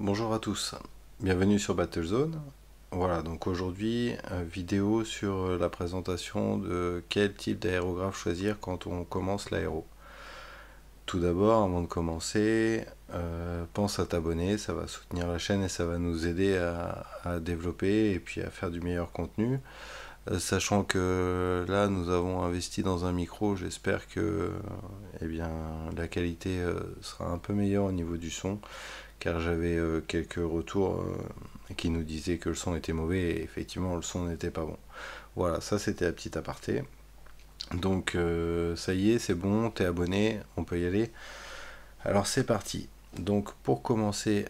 Bonjour à tous, bienvenue sur Battlezone. Voilà, donc aujourd'hui, vidéo sur la présentation de quel type d'aérographe choisir quand on commence l'aéro. Tout d'abord, avant de commencer, pense à t'abonner, ça va soutenir la chaîne et ça va nous aider à développer et puis à faire du meilleur contenu. Sachant que là, nous avons investi dans un micro, j'espère que eh bien, la qualité sera un peu meilleure au niveau du son, car j'avais quelques retours qui nous disaient que le son était mauvais et effectivement le son n'était pas bon. Voilà, ça c'était la petite aparté. Donc ça y est, c'est bon, t'es abonné, on peut y aller. Alors c'est parti. Donc pour commencer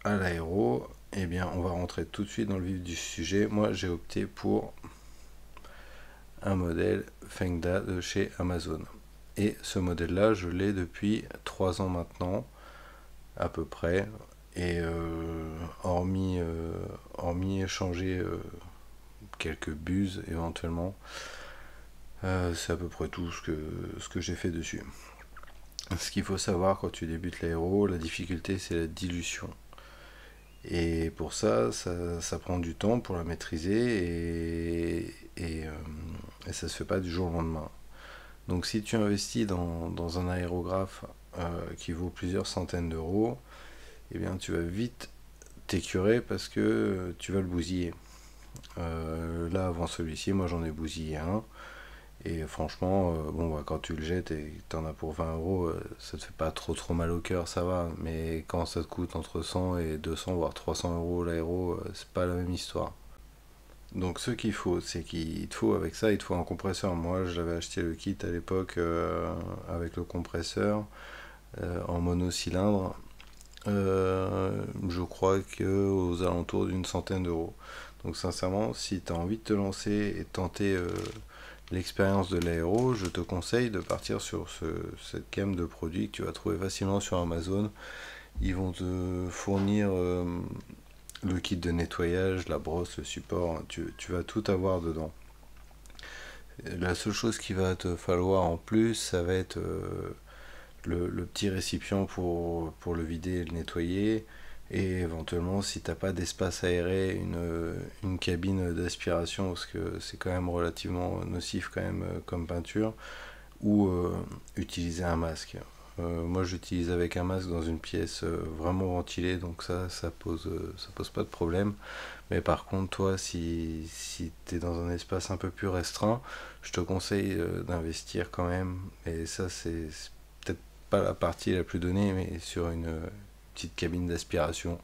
à l'aéro, eh bien on va rentrer tout de suite dans le vif du sujet. Moi j'ai opté pour un modèle Fengda de chez Amazon. Et ce modèle-là, je l'ai depuis 3 ans maintenant, à peu près. Et hormis changer quelques buses éventuellement, c'est à peu près tout ce que j'ai fait dessus. Ce qu'il faut savoir quand tu débutes l'aéro, la difficulté c'est la dilution. Et pour ça prend du temps pour la maîtriser et ça se fait pas du jour au lendemain. Donc si tu investis dans un aérographe qui vaut plusieurs centaines d'euros, eh bien tu vas vite t'écurer parce que tu vas le bousiller. Là avant celui-ci, moi j'en ai bousillé un. Et franchement, bon, bah, quand tu le jettes et que t'en as pour 20 euros, ça te fait pas trop mal au cœur, ça va. Mais quand ça te coûte entre 100 et 200, voire 300 euros l'aéro, c'est pas la même histoire. Donc ce qu'il faut, c'est qu'il te faut avec ça, il te faut un compresseur. Moi, j'avais acheté le kit à l'époque avec le compresseur en monocylindre. Je crois que aux alentours d'une centaine d'euros. Donc sincèrement, si tu as envie de te lancer et de tenter l'expérience de l'aéro, je te conseille de partir sur cette gamme de produits que tu vas trouver facilement sur Amazon. Ils vont te fournir le kit de nettoyage, la brosse, le support, tu vas tout avoir dedans. La seule chose qu'il va te falloir en plus, ça va être le petit récipient pour le vider et le nettoyer. Et éventuellement, si t'as pas d'espace aéré, une cabine d'aspiration, parce que c'est quand même relativement nocif quand même comme peinture, ou utiliser un masque. Moi j'utilise avec un masque dans une pièce vraiment ventilée, donc ça pose pas de problème. Mais par contre, toi, si tu es dans un espace un peu plus restreint, je te conseille d'investir quand même. Et ça, c'est peut-être pas la partie la plus donnée, mais sur une petite cabine d'aspiration.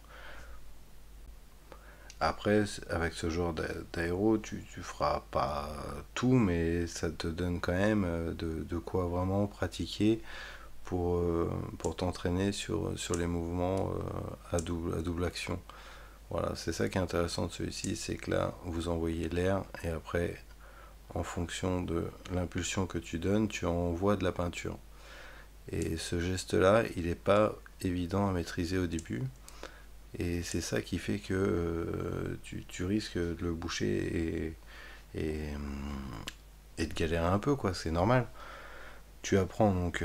Après, avec ce genre d'aéro, tu feras pas tout, mais ça te donne quand même de quoi vraiment pratiquer pour t'entraîner sur les mouvements à double action. Voilà, c'est ça qui est intéressant de celui-ci, c'est que là, vous envoyez l'air et après, en fonction de l'impulsion que tu donnes, tu envoies de la peinture. Et ce geste-là, il n'est pas évident à maîtriser au début. Et c'est ça qui fait que tu risques de le boucher et, et de galérer un peu, quoi. C'est normal. Tu apprends donc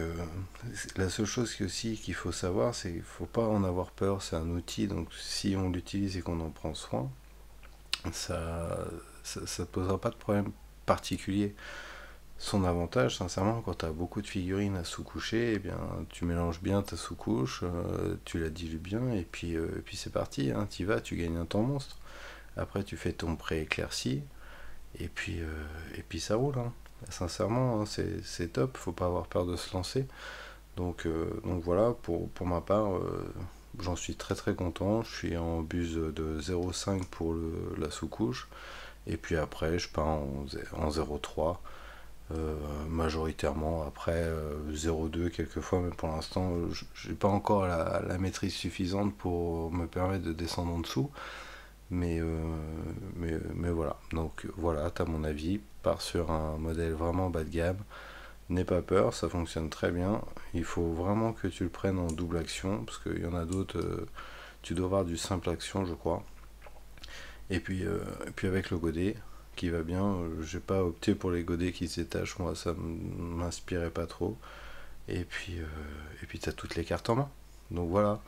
la seule chose aussi qu'il faut savoir, c'est qu'il ne faut pas en avoir peur. C'est un outil, donc si on l'utilise et qu'on en prend soin, ça ne posera pas de problème particulier. Son avantage, sincèrement, quand tu as beaucoup de figurines à sous-coucher, eh bien, tu mélanges bien ta sous-couche, tu la dilues bien, et puis c'est parti, hein, tu y vas, tu gagnes un temps monstre. Après, tu fais ton pré-éclairci, et puis ça roule. Hein. Sincèrement, hein, c'est top, faut pas avoir peur de se lancer. Donc voilà, pour ma part, j'en suis très content. Je suis en buse de 0,5 pour la sous-couche, et puis après, je pars en 0,3. Majoritairement après 0,2 quelquefois, mais pour l'instant j'ai pas encore la maîtrise suffisante pour me permettre de descendre en dessous, mais voilà, donc voilà, t'as mon avis, pars sur un modèle vraiment bas de gamme, n'aie pas peur, ça fonctionne très bien, il faut vraiment que tu le prennes en double action, parce qu'il y en a d'autres, tu dois avoir du simple action je crois, et puis avec le godet qui va bien, j'ai pas opté pour les godets qui s'étachent, moi ça m'inspirait pas trop. Et puis t'as toutes les cartes en main. Donc voilà.